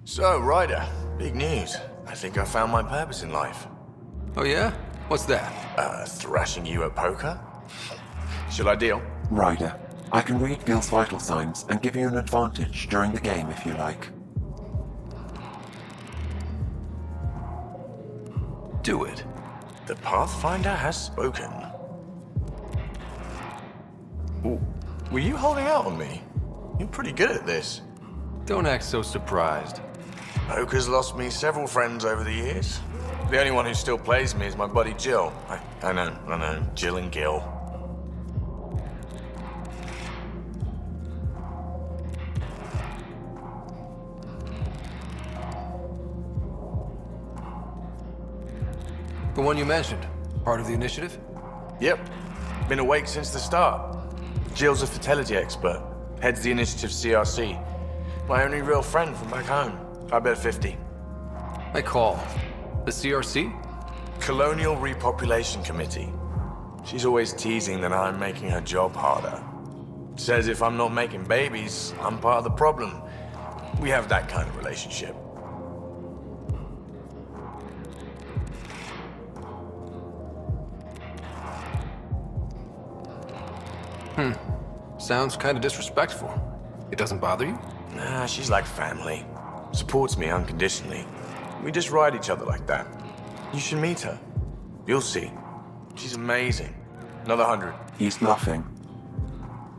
So, Ryder, big news. I think I found my purpose in life. Oh yeah? What's that? Thrashing you at poker? Shall I deal? Ryder, I can read Gil's vital signs and give you an advantage during the game if you like. Do it. The Pathfinder has spoken. Ooh, were you holding out on me? You're pretty good at this. Don't act so surprised. Poker's lost me several friends over the years. The only one who still plays me is my buddy Jill. I know, Jill and Gil. The one you mentioned, part of the initiative? Yep, been awake since the start. Jill's a fertility expert, heads the initiative CRC. My only real friend from back home. I bet 50. I call. The CRC? Colonial Repopulation Committee. She's always teasing that I'm making her job harder. Says if I'm not making babies, I'm part of the problem. We have that kind of relationship. Sounds kind of disrespectful. It doesn't bother you? Nah, she's like family. Supports me unconditionally. We just ride each other like that. You should meet her. You'll see. She's amazing. Another 100. He's bluffing.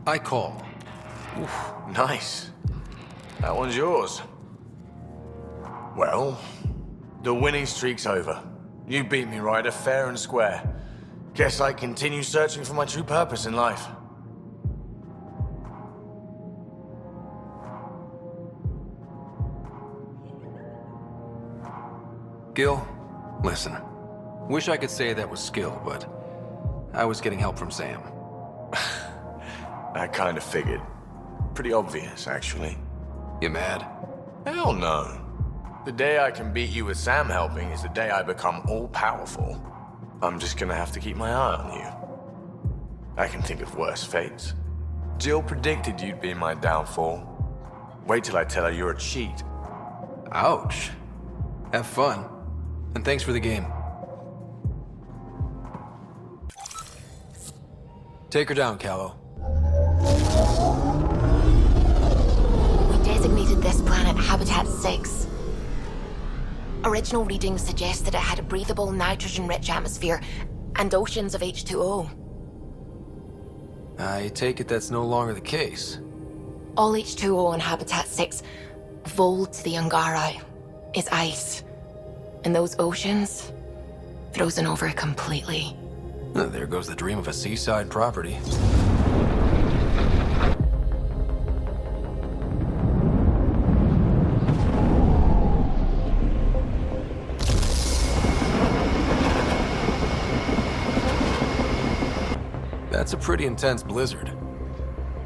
I call. Oof, nice. That one's yours. Well, the winning streak's over. You beat me, Ryder, fair and square. Guess I continue searching for my true purpose in life. Gil, listen. Wish I could say that was skill, but I was getting help from Sam. I kind of figured. Pretty obvious, actually. You mad? Hell no. The day I can beat you with Sam helping is the day I become all-powerful. I'm just gonna have to keep my eye on you. I can think of worse fates. Jill predicted you'd be my downfall. Wait till I tell her you're a cheat. Ouch. Have fun. And thanks for the game. Take her down, Callow. We designated this planet Habitat 6. Original readings suggest that it had a breathable, nitrogen-rich atmosphere and oceans of H2O. I take it that's no longer the case. All H2O on Habitat 6, vol to the Angara, is ice. And those oceans, frozen over completely. There goes the dream of a seaside property. That's a pretty intense blizzard.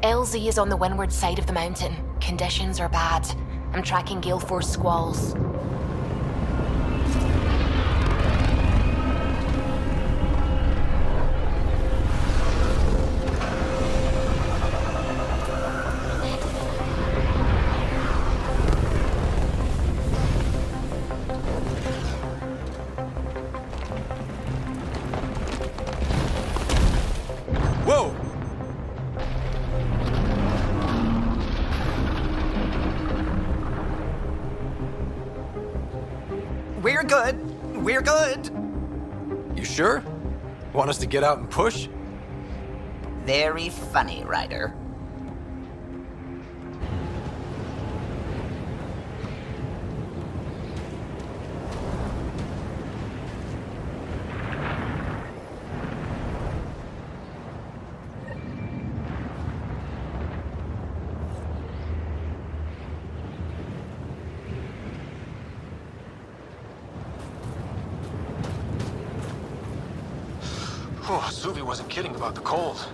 LZ is on the windward side of the mountain. Conditions are bad. I'm tracking gale force squalls. Whoa! We're good. We're good. You sure? Want us to get out and push? Very funny, Ryder. Oh, Suvi wasn't kidding about the cold.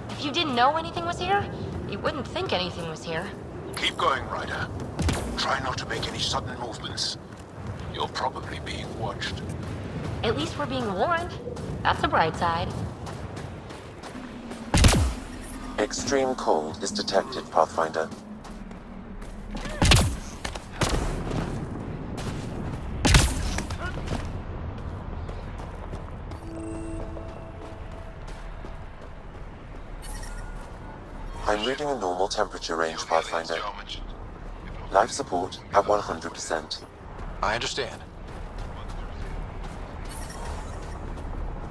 If you didn't know anything was here, you wouldn't think anything was here. Keep going, Ryder. Try not to make any sudden movements. You're probably being watched. At least we're being warned. That's a bright side. Extreme cold is detected, Pathfinder. I'm reading a normal temperature range, Pathfinder. Life support at 100%. I understand.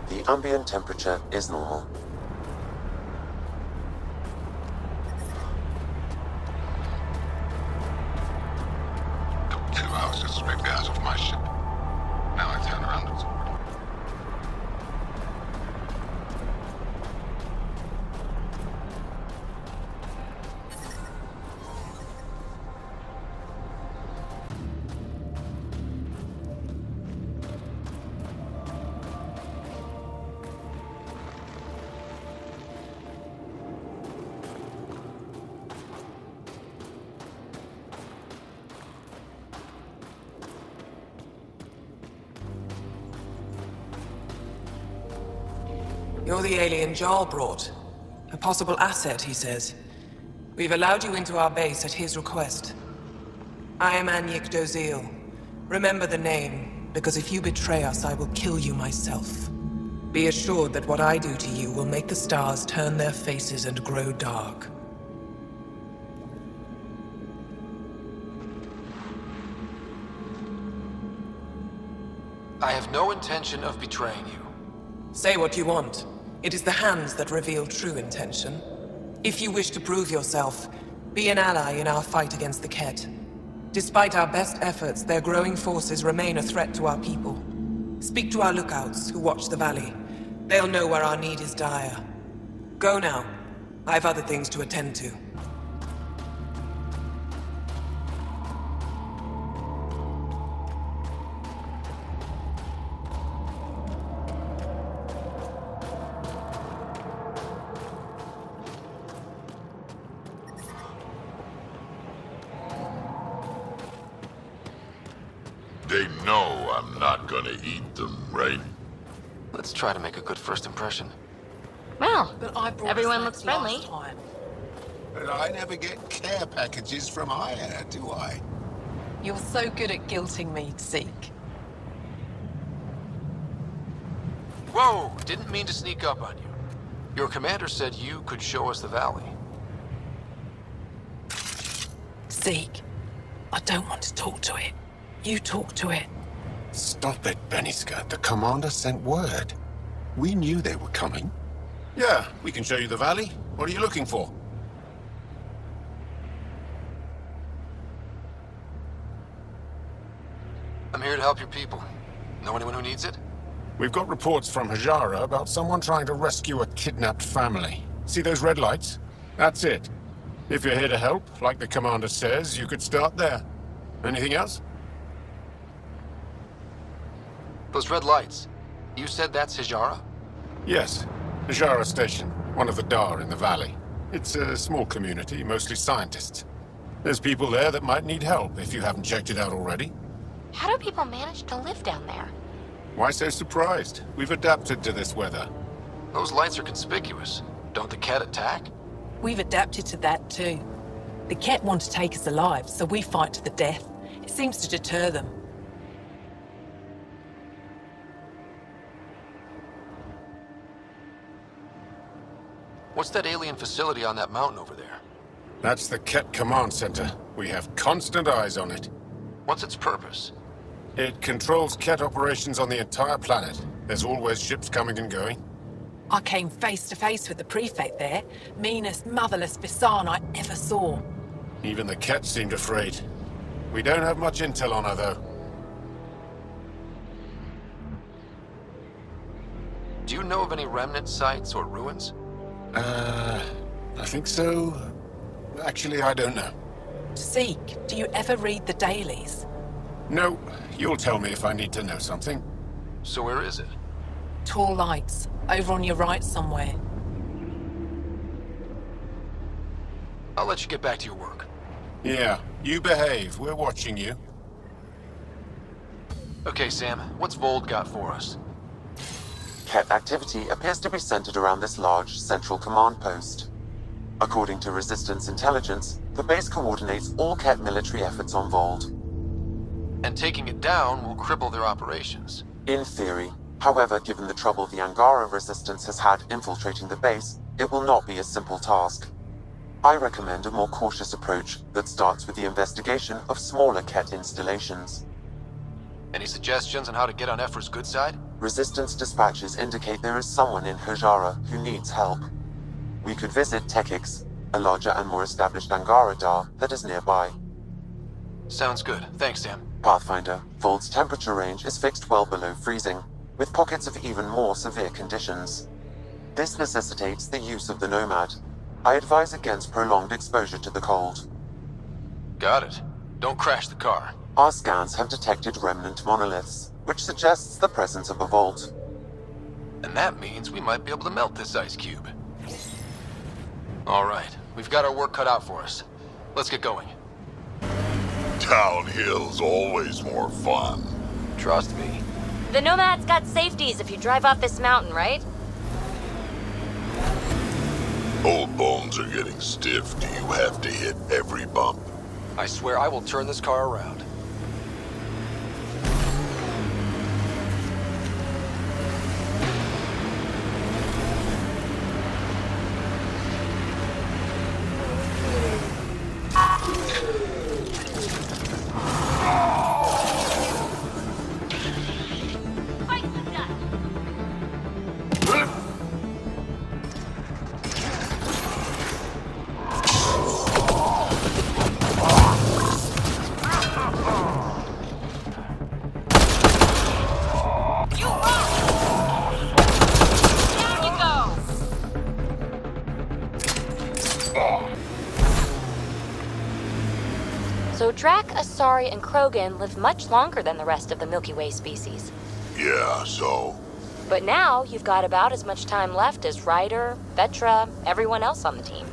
The ambient temperature is normal. Took 2 hours to scrape the ass off my ship. Now I turn around and talk. You're the alien Jarl brought. A possible asset, he says. We've allowed you into our base at his request. I am Anyik Dozil. Remember the name, because if you betray us, I will kill you myself. Be assured that what I do to you will make the stars turn their faces and grow dark. I have no intention of betraying you. Say what you want. It is the hands that reveal true intention. If you wish to prove yourself, be an ally in our fight against the Ket. Despite our best efforts, their growing forces remain a threat to our people. Speak to our lookouts, who watch the valley. They'll know where our need is dire. Go now. I've other things to attend to. They know I'm not gonna eat them, right? Let's try to make a good first impression. Well, But I brought everyone snacks looks friendly. last time. But I never get care packages from Aya, do I? You're so good at guilting me, Zeke. Whoa! Didn't mean to sneak up on you. Your commander said you could show us the valley. Zeke, I don't want to talk to it. You talk to it. Stop it, Bennyskirt. The commander sent word. We knew they were coming. Yeah, we can show you the valley. What are you looking for? I'm here to help your people. Know anyone who needs it? We've got reports from Hajara about someone trying to rescue a kidnapped family. See those red lights? That's it. If you're here to help, like the commander says, you could start there. Anything else? Those red lights. You said that's Hijara? Yes. Hajara Station, one of the Dar in the valley. It's a small community, mostly scientists. There's people there that might need help if you haven't checked it out already. How do people manage to live down there? Why so surprised? We've adapted to this weather. Those lights are conspicuous. Don't the Ket attack? We've adapted to that too. The Ket want to take us alive, so we fight to the death. It seems to deter them. What's that alien facility on that mountain over there? That's the Ket Command Center. We have constant eyes on it. What's its purpose? It controls Ket operations on the entire planet. There's always ships coming and going. I came face to face with the prefect there. Meanest, motherless Bisan I ever saw. Even the Ket seemed afraid. We don't have much intel on her, though. Do you know of any remnant sites or ruins? I think so. Actually, I don't know. Zeke, do you ever read the dailies? No, you'll tell me if I need to know something. So where is it? Tall lights, over on your right somewhere. I'll let you get back to your work. Yeah, you behave. We're watching you. Okay, Sam, what's Vold got for us? Ket activity appears to be centered around this large central command post. According to Resistance intelligence, the base coordinates all Ket military efforts on Vold. And taking it down will cripple their operations. In theory. However, given the trouble the Angara Resistance has had infiltrating the base, it will not be a simple task. I recommend a more cautious approach that starts with the investigation of smaller Ket installations. Any suggestions on how to get on Ephra's good side? Resistance dispatches indicate there is someone in Hajara who needs help. We could visit Tekix, a larger and more established Angara Dar that is nearby. Sounds good. Thanks, Sam. Pathfinder, Vold's temperature range is fixed well below freezing, with pockets of even more severe conditions. This necessitates the use of the Nomad. I advise against prolonged exposure to the cold. Got it. Don't crash the car. Our scans have detected remnant monoliths, which suggests the presence of a vault. And that means we might be able to melt this ice cube. All right, we've got our work cut out for us. Let's get going. Downhill's always more fun. Trust me. The Nomad's got safeties if you drive off this mountain, right? Old bones are getting stiff. Do you have to hit every bump? I swear I will turn this car around. So Drac, Asari, and Krogan live much longer than the rest of the Milky Way species. Yeah, so? But now you've got about as much time left as Ryder, Vetra, everyone else on the team.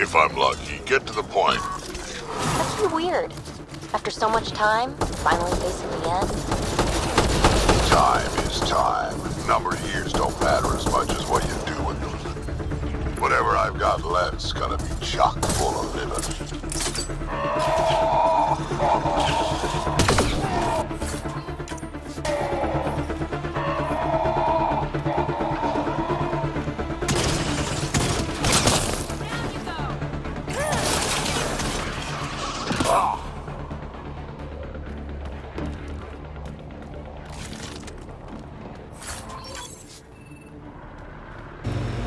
If I'm lucky, get to the point. That's really weird. After so much time, finally facing the end. Time is time. Number of years don't matter as much as what you do with them. Whatever I've got left's gonna be chock full of living.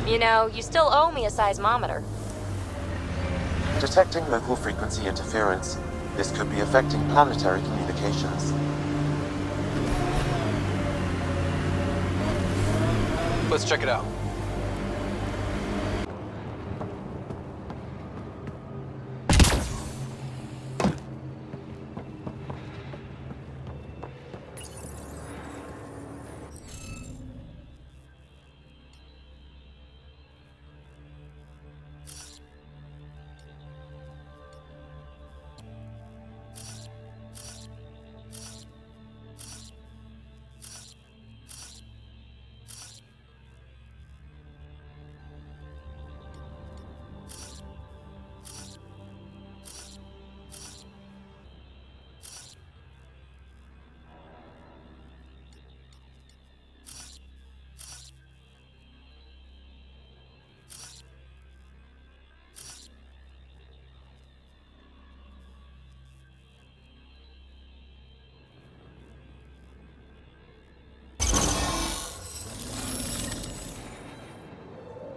You know, you still owe me a seismometer. Detecting local frequency interference. This could be affecting planetary communications. Let's check it out.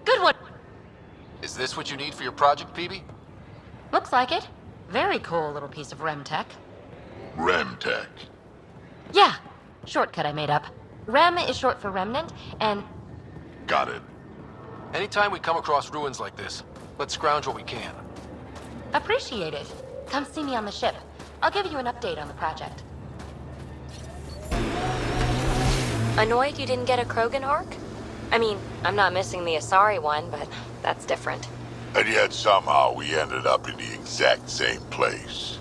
Good one! Is this what you need for your project, PB? Looks like it. Very cool little piece of REM tech. Remtech. Yeah, shortcut I made up. REM is short for remnant, and Got it. Anytime we come across ruins like this, let's scrounge what we can. appreciate it. Come see me on the ship. I'll give you an update on the project. Annoyed you didn't get a Krogan arc? I mean, I'm not missing the Asari one, but that's different. And yet somehow we ended up in the exact same place.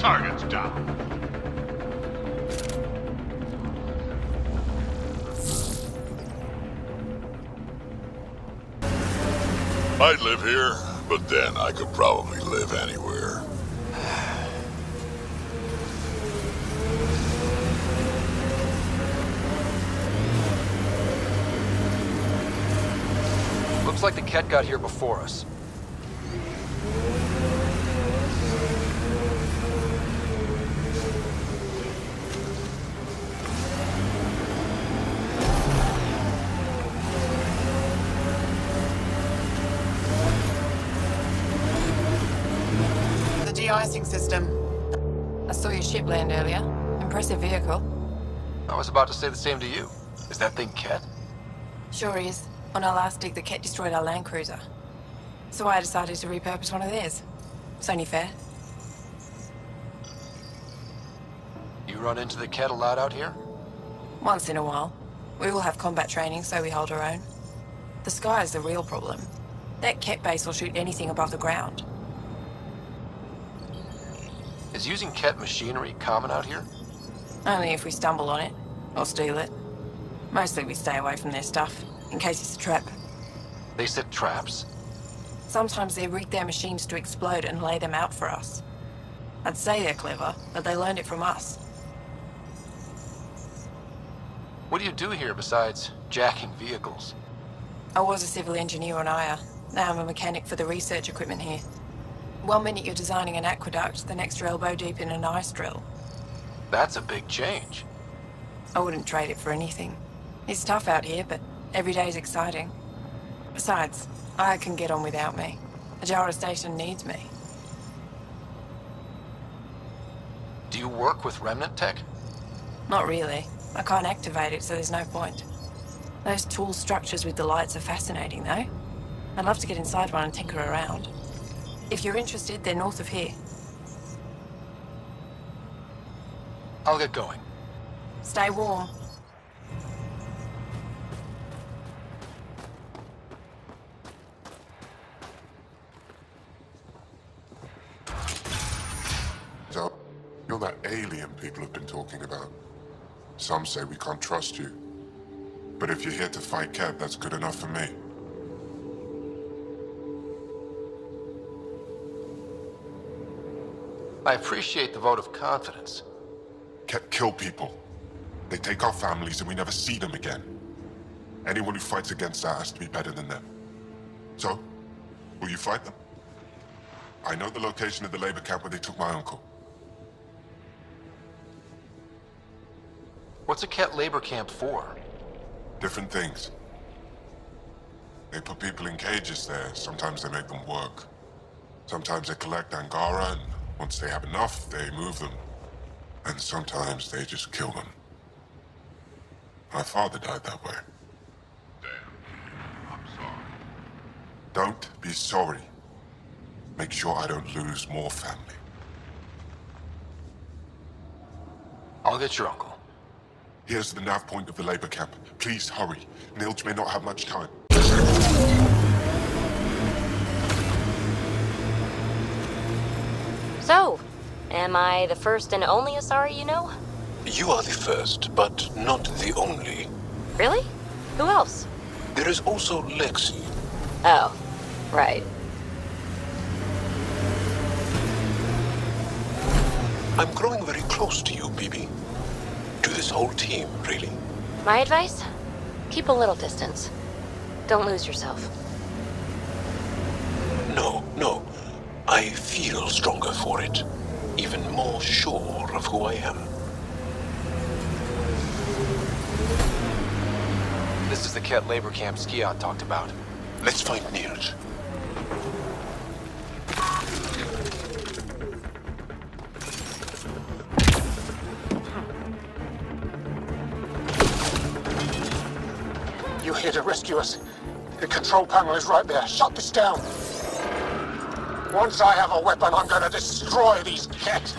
Target's down. I'd live here, but then I could probably live anywhere. Looks like the Ket got here before us. The de-icing system. I saw your ship land earlier. Impressive vehicle. I was about to say the same to you. Is that thing Ket? Sure is. On our last dig, the Ket destroyed our land cruiser. So I decided to repurpose one of theirs. It's only fair. You run into the Ket a lot out here? Once in a while. We all have combat training, so we hold our own. The sky is the real problem. That Ket base will shoot anything above the ground. Is using Ket machinery common out here? Only if we stumble on it, or steal it. Mostly we stay away from their stuff, in case it's a trap. They set traps. Sometimes they rig their machines to explode and lay them out for us. I'd say they're clever, but they learned it from us. What do you do here besides jacking vehicles? I was a civil engineer on Aya. Now I'm a mechanic for the research equipment here. One minute you're designing an aqueduct, the next you're elbow deep in an ice drill. That's a big change. I wouldn't trade it for anything. It's tough out here, but every day's exciting. Besides, Aya can get on without me. Ajara Station needs me. Do you work with remnant tech? Not really. I can't activate it, so there's no point. Those tool structures with the lights are fascinating, though. I'd love to get inside one and tinker around. If you're interested, they're north of here. I'll get going. Stay warm. So, you're that alien people have been talking about. Some say we can't trust you. But if you're here to fight Ket, that's good enough for me. I appreciate the vote of confidence. Ket kill people. They take our families and we never see them again. Anyone who fights against that has to be better than them. So, will you fight them? I know the location of the labor camp where they took my uncle. What's a Ket labor camp for? Different things. They put people in cages there. Sometimes they make them work. Sometimes they collect Angara, and once they have enough, they move them. And sometimes they just kill them. My father died that way. Damn. I'm sorry. Don't be sorry. Make sure I don't lose more family. I'll get your uncle. Here's the nav point of the labor camp. Please hurry. Nilj may not have much time. So, am I the first and only Asari you know? You are the first, but not the only. Really? Who else? There is also Lexi. Oh, right. I'm growing very close to you, BB. To this whole team, really. My advice? Keep a little distance. Don't lose yourself. No, no. I feel stronger for it. Even more sure of who I am. This is the Ket labor camp Skiot talked about. Let's find Nilj. You're here to rescue us. The control panel is right there. Shut this down. Once I have a weapon, I'm gonna destroy these Ket.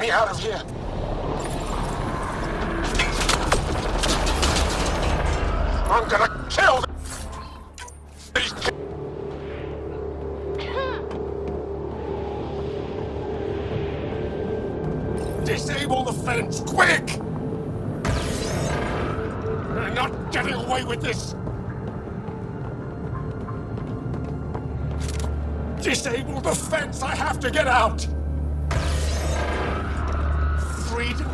me out of here! I'm gonna kill these kids! Disable the fence, quick! You're not getting away with this! Disable the fence! I have to get out! Freedom?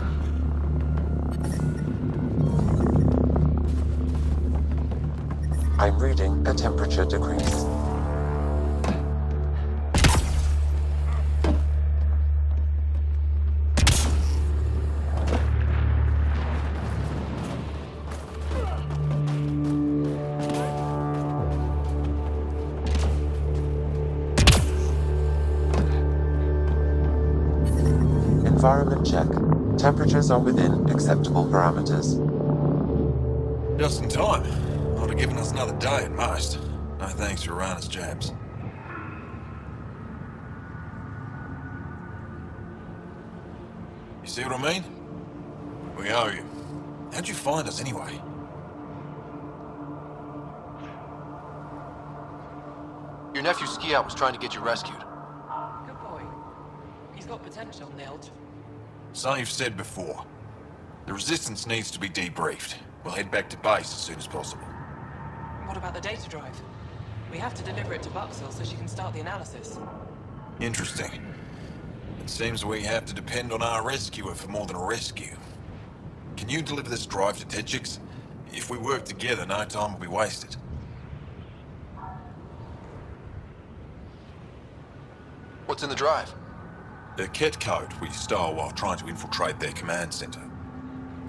I'm reading a temperature decrease. Environment check. Temperatures are within acceptable parameters. Just in time. Would have given us another day at most. No thanks for Rana's jabs. You see what I mean? We owe you. How'd you find us anyway? Your nephew Ski-Out was trying to get you rescued. Good boy. He's got potential, Nilge. Something you've said before. The Resistance needs to be debriefed. We'll head back to base as soon as possible. What about the data drive? We have to deliver it to Buxel so she can start the analysis. Interesting. It seems we have to depend on our rescuer for more than a rescue. Can you deliver this drive to Techix? If we work together, no time will be wasted. What's in the drive? The Ket code we stole while trying to infiltrate their command center.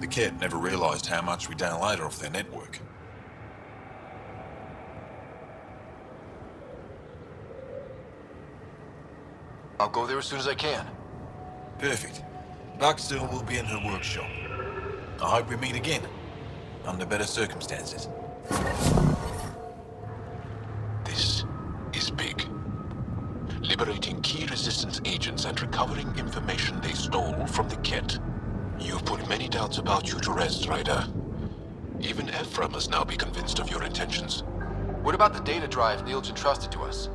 The Ket never realized how much we downloaded off their network. I'll go there as soon as I can. Perfect. Buxel will be in her workshop. I hope we meet again, under better circumstances. This is big. Liberating key Resistance agents and recovering information they stole from the Ket. You've put many doubts about you to rest, Ryder. Even Ephra must now be convinced of your intentions. What about the data drive Neil's entrusted to us?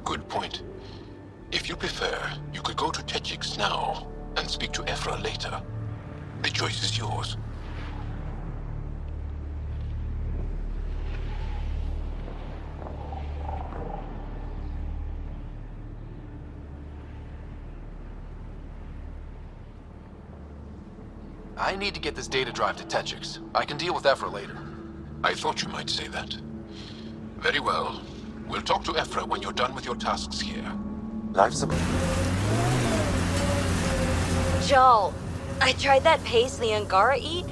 Good point. If you prefer, you could go to Techix now and speak to Ephra later. The choice is yours. I need to get this data drive to Techix. I can deal with Ephra later. I thought you might say that. Very well. We'll talk to Ephra when you're done with your tasks here. Life support. Joel, I tried that paste the Angara eat.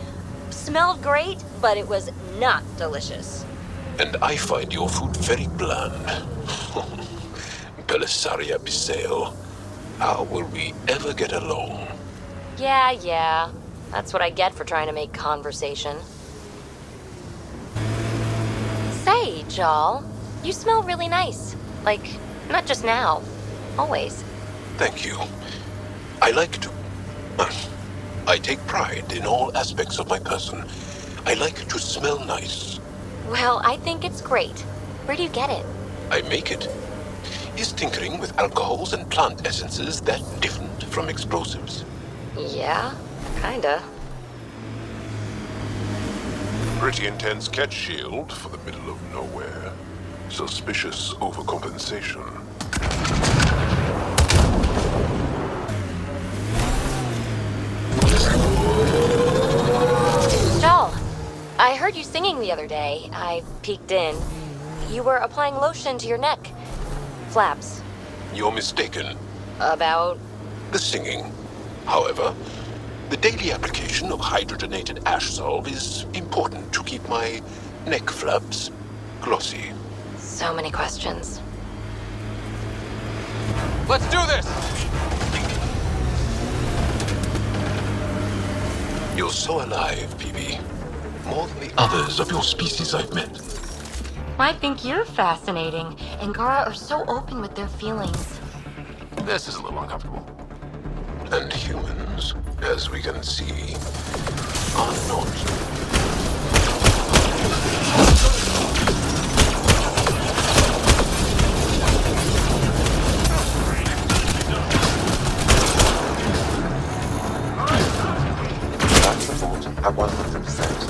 Smelled great, but it was not delicious. And I find your food very bland. Belisaria Biseo. How will we ever get along? Yeah. That's what I get for trying to make conversation. Say, Joel, you smell really nice. Like, not just now. Always. Thank you. I like to... I take pride in all aspects of my person. I like to smell nice. Well, I think it's great. Where do you get it? I make it. Is tinkering with alcohols and plant essences that different from explosives? Yeah, kinda. Pretty intense catch shield for the middle of nowhere. Suspicious overcompensation. Joel, I heard you singing the other day. I peeked in. You were applying lotion to your neck. Flaps. You're mistaken. About? The singing. However, the daily application of hydrogenated ash salve is important to keep my neck flaps glossy. So many questions. Let's do this! You're so alive, PB. More than the others of your species I've met. I think you're fascinating. Angara are so open with their feelings. This is a little uncomfortable. And humans, as we can see, are not. That support at 100%.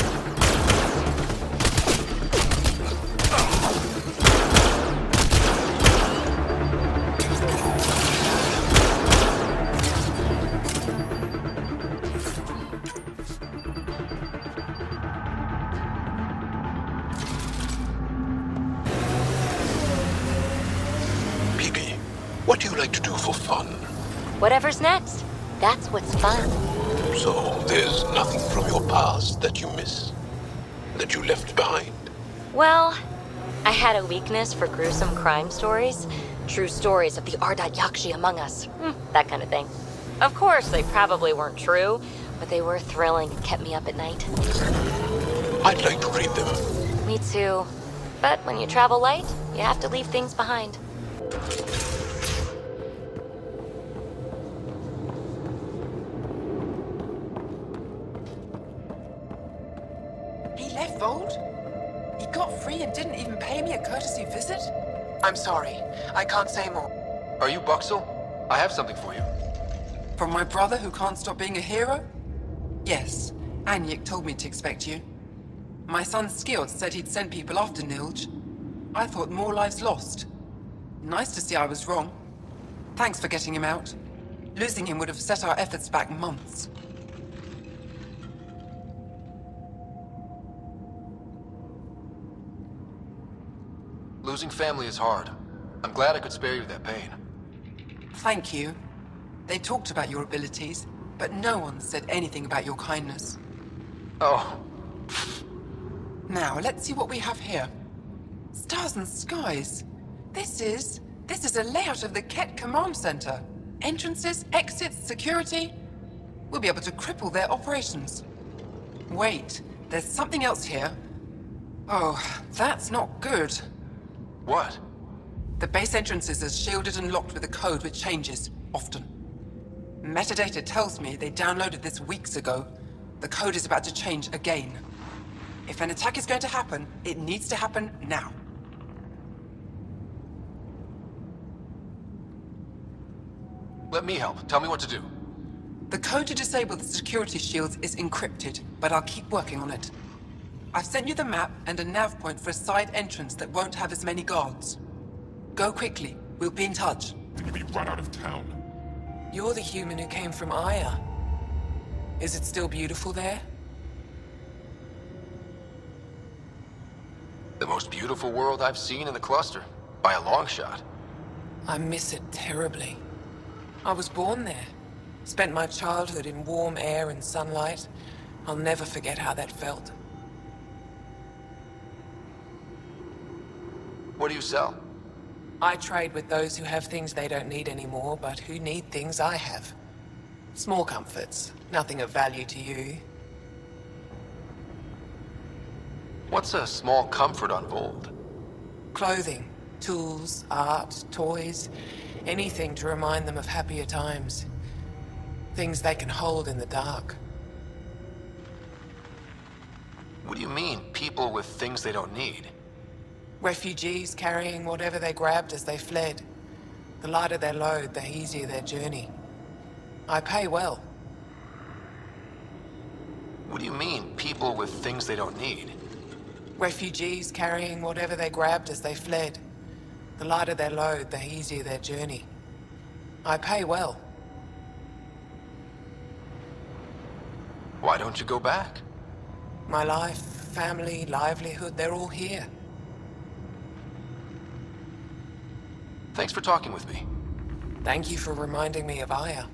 Piggy, what do you like to do for fun? Whatever's next. That's what's fun. So there's nothing from your past that you miss? That you left behind? Well, I had a weakness for gruesome crime stories. True stories of the Ardat Yakshi among us. That kind of thing. Of course, they probably weren't true, but they were thrilling and kept me up at night. I'd like to read them. Me too. But when you travel light, you have to leave things behind. He left Vold? He got free and didn't even pay me a courtesy visit? I'm sorry. I can't say more. Are you Buxel? I have something for you. From my brother who can't stop being a hero? Yes. Anyek told me to expect you. My son Skjord said he'd send people after Nilj. I thought more lives lost. Nice to see I was wrong. Thanks for getting him out. Losing him would have set our efforts back months. Losing family is hard. I'm glad I could spare you that pain. Thank you. They talked about your abilities, but no one said anything about your kindness. Oh, Now, let's see what we have here. Stars and skies. This is a layout of the Ket Command Center. Entrances, exits, security. We'll be able to cripple their operations. Wait, there's something else here. Oh, that's not good. what? The base entrances are shielded and locked with a code which changes, often. Metadata tells me they downloaded this weeks ago. The code is about to change again. If an attack is going to happen, it needs to happen now. Let me help. Tell me what to do. The code to disable the security shields is encrypted, but I'll keep working on it. I've sent you the map and a nav point for a side entrance that won't have as many guards. Go quickly. We'll be in touch. Then you'll be run out of town. You're the human who came from Aya. Is it still beautiful there? The most beautiful world I've seen in the cluster. By a long shot. I miss it terribly. I was born there. Spent my childhood in warm air and sunlight. I'll never forget how that felt. What do you sell? I trade with those who have things they don't need anymore, but who need things I have. Small comforts, nothing of value to you. What's a small comfort on Vold? Clothing, tools, art, toys, anything to remind them of happier times. Things they can hold in the dark. What do you mean, people with things they don't need? Refugees carrying whatever they grabbed as they fled. The lighter their load, the easier their journey. I pay well. What do you mean, people with things they don't need? Refugees carrying whatever they grabbed as they fled. The lighter their load, the easier their journey. I pay well. Why don't you go back? My life, family, livelihood, they're all here. Thanks for talking with me. Thank you for reminding me of Aya.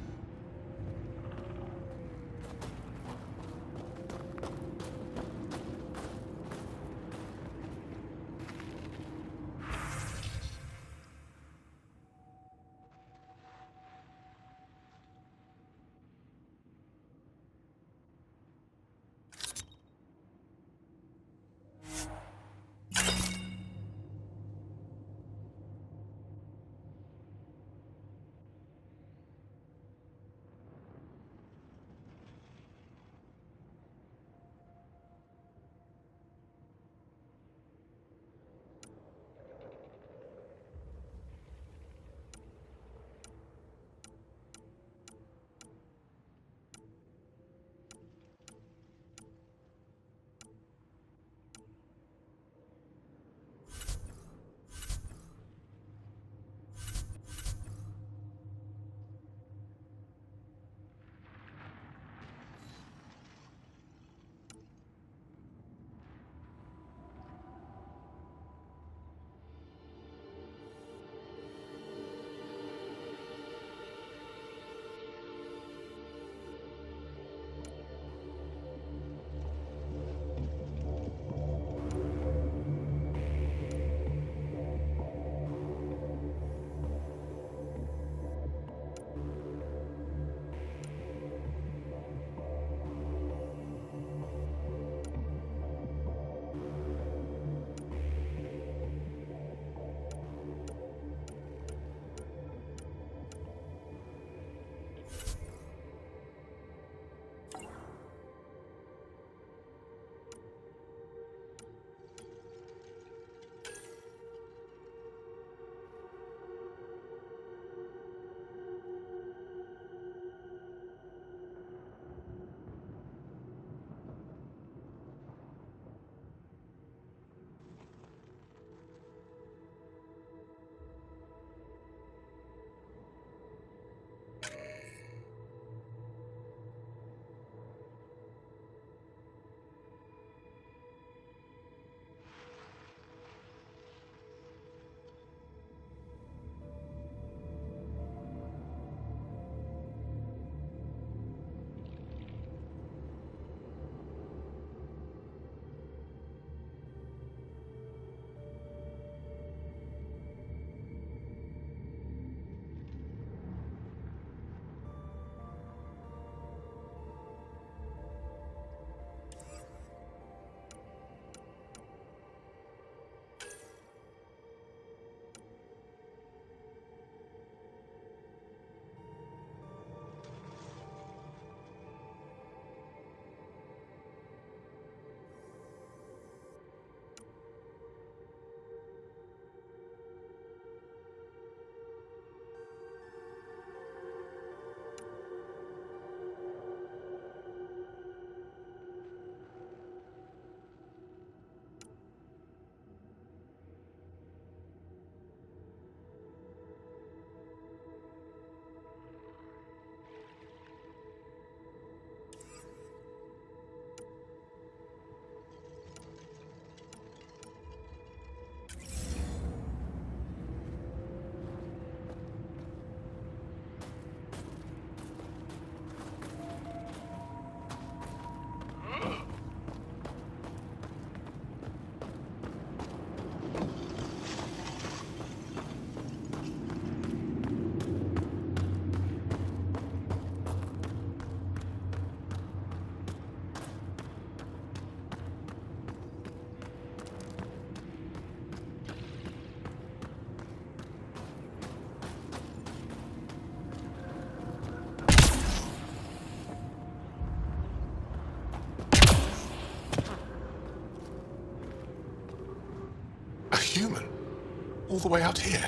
the way out here?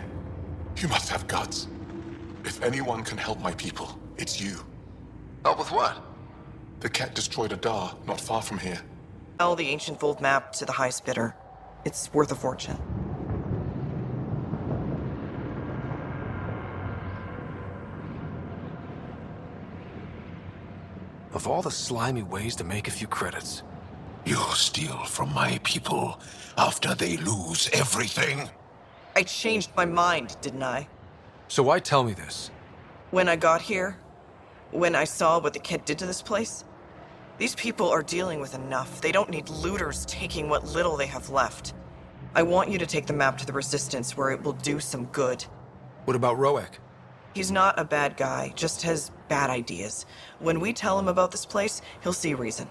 You must have guts. If anyone can help my people, it's you. Help with what? The cat destroyed a Dar not far from here. Sell the ancient gold map to the highest bidder. It's worth a fortune. Of all the slimy ways to make a few credits. You steal from my people after they lose everything? I changed my mind, didn't I? So why tell me this? When I got here, when I saw what the kid did to this place, these people are dealing with enough. They don't need looters taking what little they have left. I want you to take the map to the Resistance where it will do some good. What about Roek? He's not a bad guy, just has bad ideas. When we tell him about this place, he'll see reason.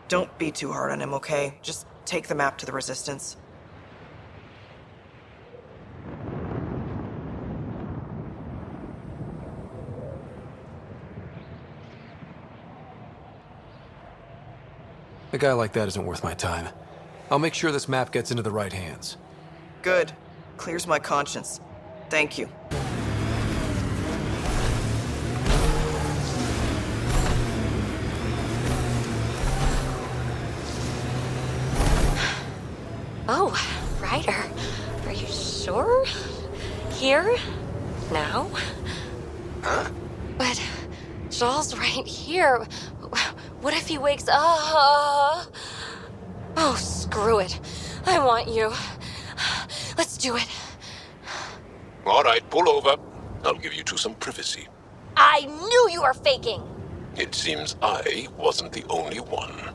Don't be too hard on him, okay? Just take the map to the Resistance. A guy like that isn't worth my time. I'll make sure this map gets into the right hands. Good. Clears my conscience. Thank you. Oh, Ryder. Are you sure? Here? Now? Huh? But Joel's right here. What if he wakes up? Oh, screw it. I want you. Let's do it. All right, pull over. I'll give you two some privacy. I knew you were faking. It seems I wasn't the only one.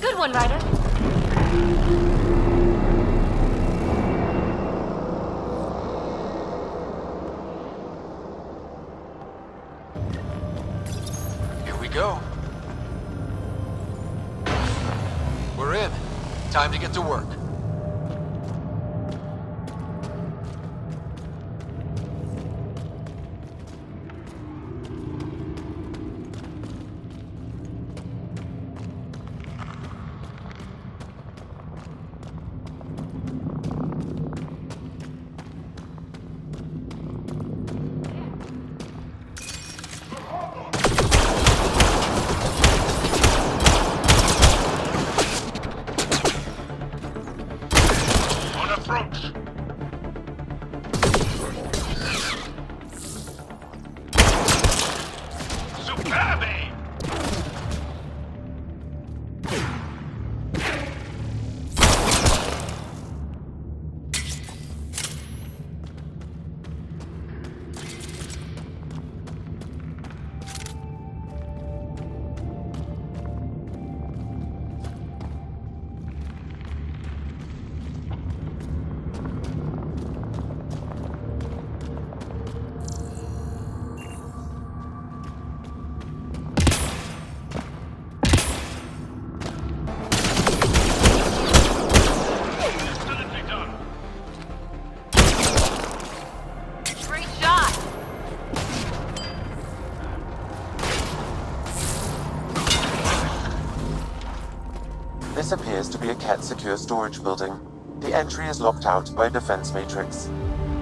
Good one, Ryder. Here we go. We're in. Time to get to work. This appears to be a Ket secure storage building. The entry is locked out by a defense matrix.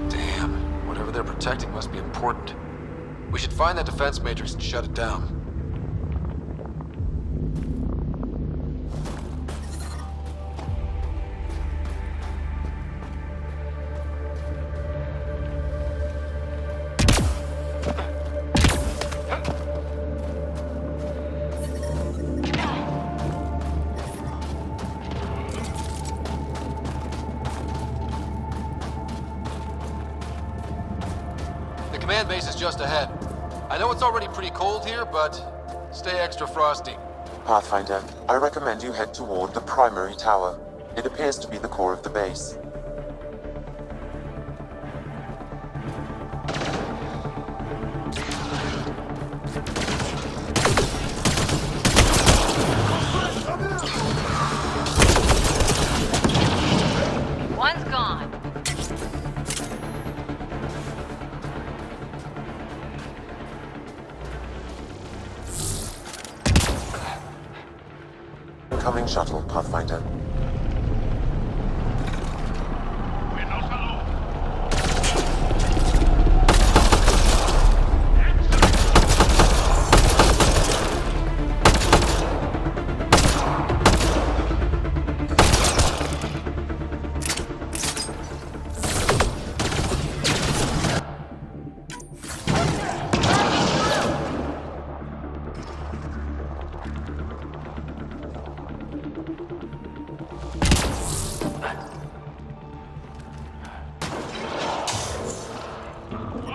Damn, whatever they're protecting must be important. We should find that defense matrix and shut it down. Command base is just ahead. I know it's already pretty cold here, but stay extra frosty. Pathfinder, I recommend you head toward the primary tower. It appears to be the core of the base. One's gone. Incoming shuttle, Pathfinder.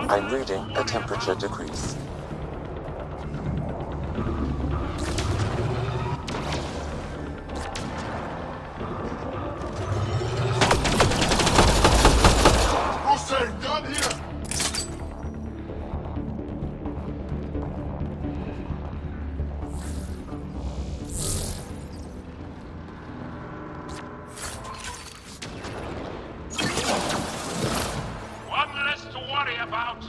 I'm reading a temperature decrease. One less to worry about.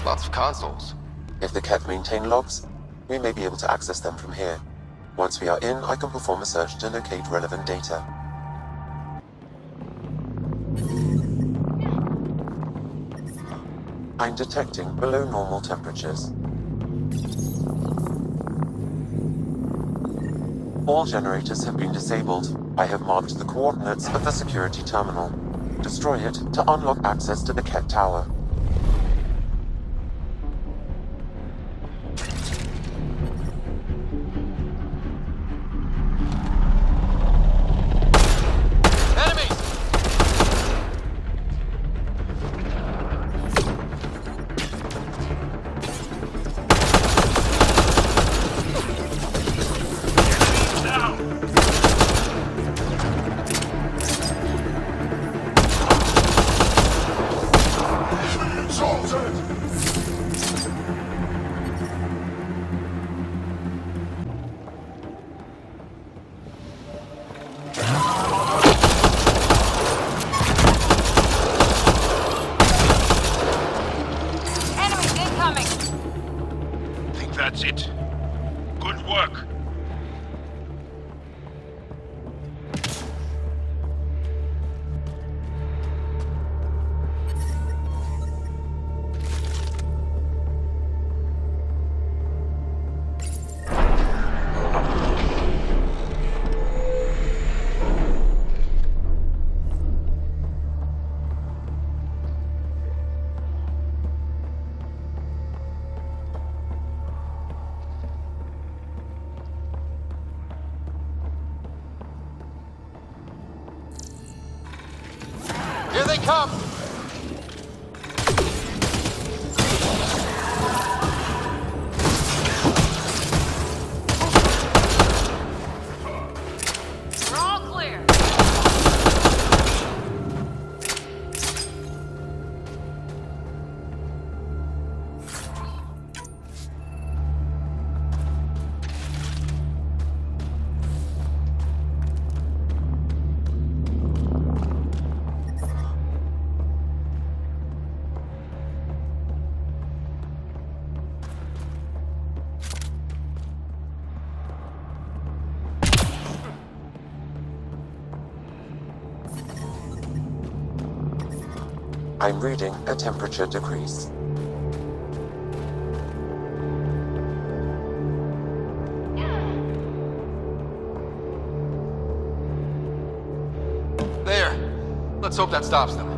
Lots of consoles. If the Ket maintain logs, we may be able to access them from here. Once we are in, I can perform a search to locate relevant data. I'm detecting below normal temperatures. All generators have been disabled. I have marked the coordinates of the security terminal. Destroy it to unlock access to the Ket Tower. That's it. Good work. Here they come! We're all clear. I'm reading a temperature decrease. There. Let's hope that stops them.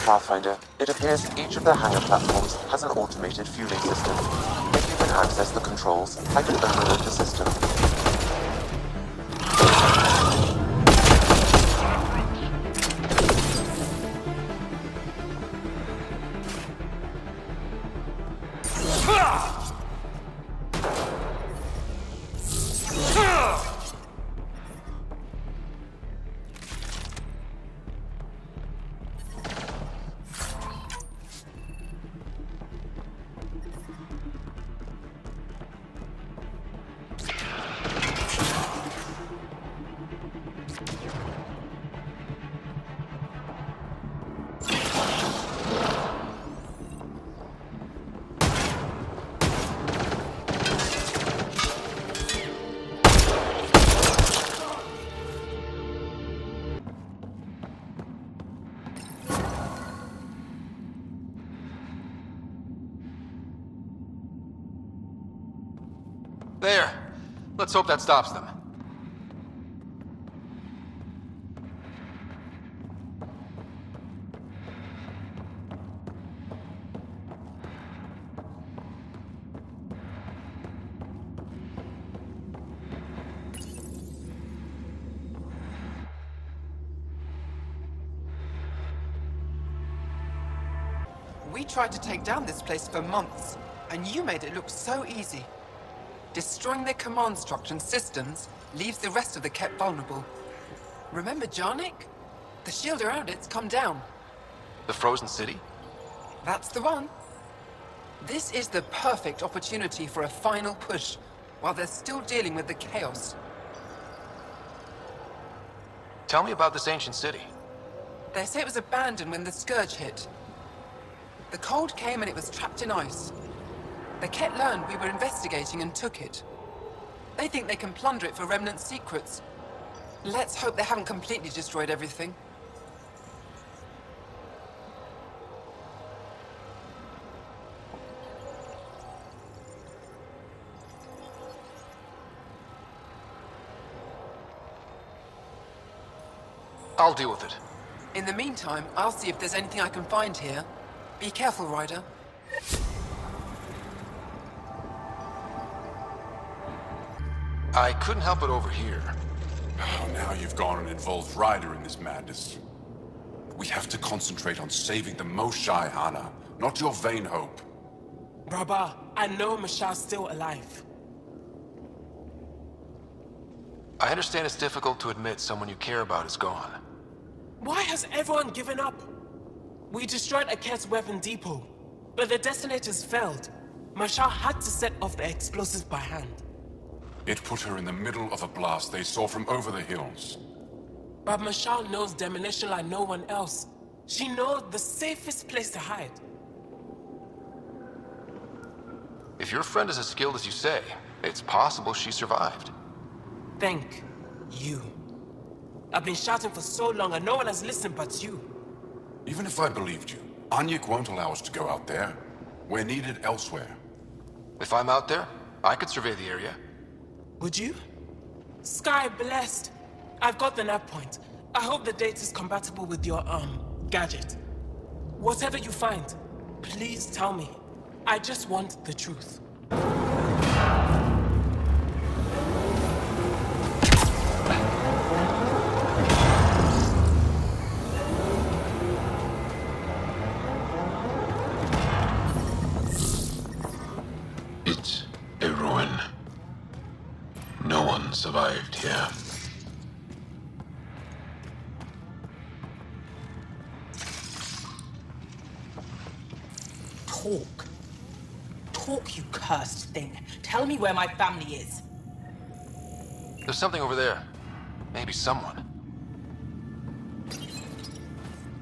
Pathfinder, it appears each of the hangar platforms has an automated fueling system. If you can access the controls, I can overload the system. There. Let's hope that stops them. We tried to take down this place for months, and you made it look so easy. Destroying their command structure and systems leaves the rest of the Ket vulnerable. Remember Jarnik? The shield around it's come down. The frozen city? That's the one. This is the perfect opportunity for a final push, while they're still dealing with the chaos. Tell me about this ancient city. They say it was abandoned when the Scourge hit. The cold came and it was trapped in ice. The Ket learned we were investigating and took it. They think they can plunder it for remnant secrets. Let's hope they haven't completely destroyed everything. I'll deal with it. In the meantime, I'll see if there's anything I can find here. Be careful, Ryder. I couldn't help it over here. Oh, now you've gone and involved Ryder in this madness. We have to concentrate on saving the Moshae, Hana, not your vain hope. Rabah, I know Masha's still alive. I understand it's difficult to admit someone you care about is gone. Why has everyone given up? We destroyed Aket's weapon depot, but the detonators failed. Masha had to set off the explosives by hand. It put her in the middle of a blast they saw from over the hills. But Masha knows demolition like no one else. She knows the safest place to hide. If your friend is as skilled as you say, it's possible she survived. Thank you. I've been shouting for so long and no one has listened but you. Even if I believed you, Anyik won't allow us to go out there. We're needed elsewhere. If I'm out there, I could survey the area. Would you? Sky blessed. I've got the nav point. I hope the data's compatible with your, gadget. Whatever you find, please tell me. I just want the truth. It's a ruin. No one survived here. Talk. Talk, you cursed thing. Tell me where my family is. There's something over there. Maybe someone.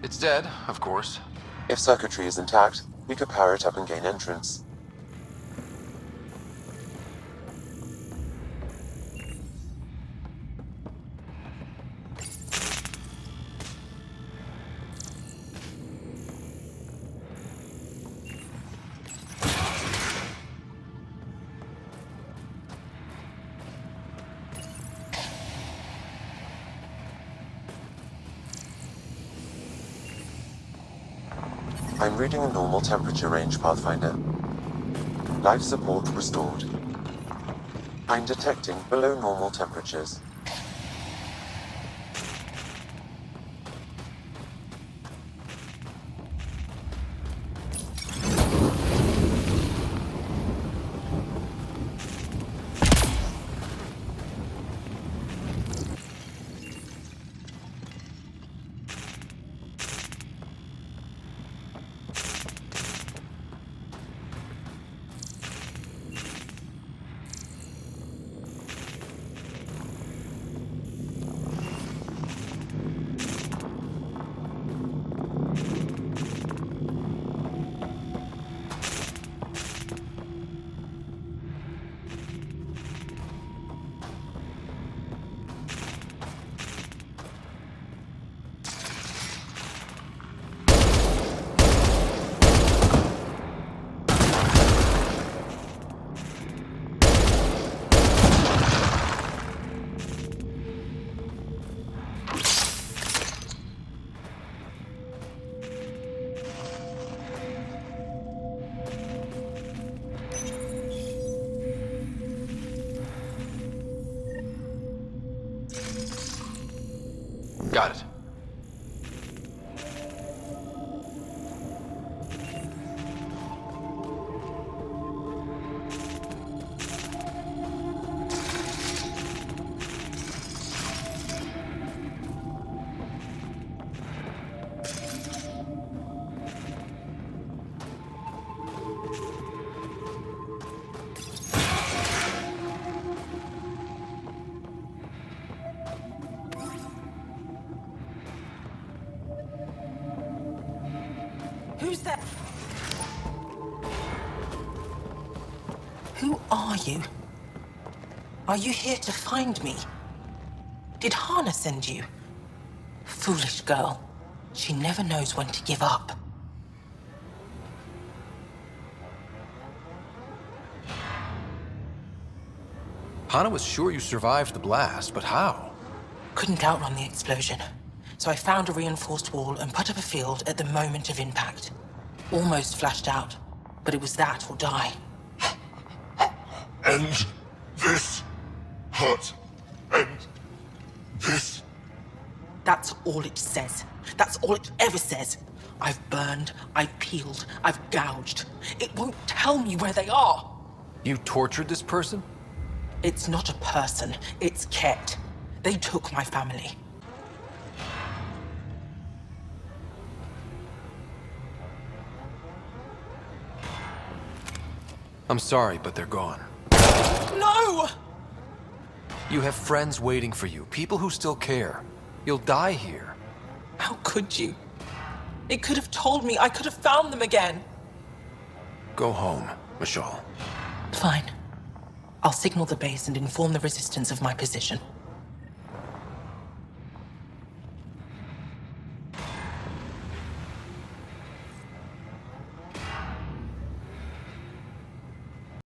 It's dead, of course. If circuitry is intact, we could power it up and gain entrance. I'm reading a normal temperature range, Pathfinder. Life support restored. I'm detecting below normal temperatures. Got it. Who's there? Who are you? Are you here to find me? Did Hana send you? Foolish girl. She never knows when to give up. Hana was sure you survived the blast, but how? Couldn't outrun the explosion. So I found a reinforced wall and put up a field at the moment of impact. Almost flashed out, but it was that or die. End this hurt. End this. That's all it says. That's all it ever says. I've burned, I've peeled, I've gouged. It won't tell me where they are. You tortured this person? It's not a person, it's Ket. They took my family. I'm sorry, but they're gone. No! You have friends waiting for you, people who still care. You'll die here. How could you? It could have told me I could have found them again. Go home, Michal. Fine. I'll signal the base and inform the Resistance of my position.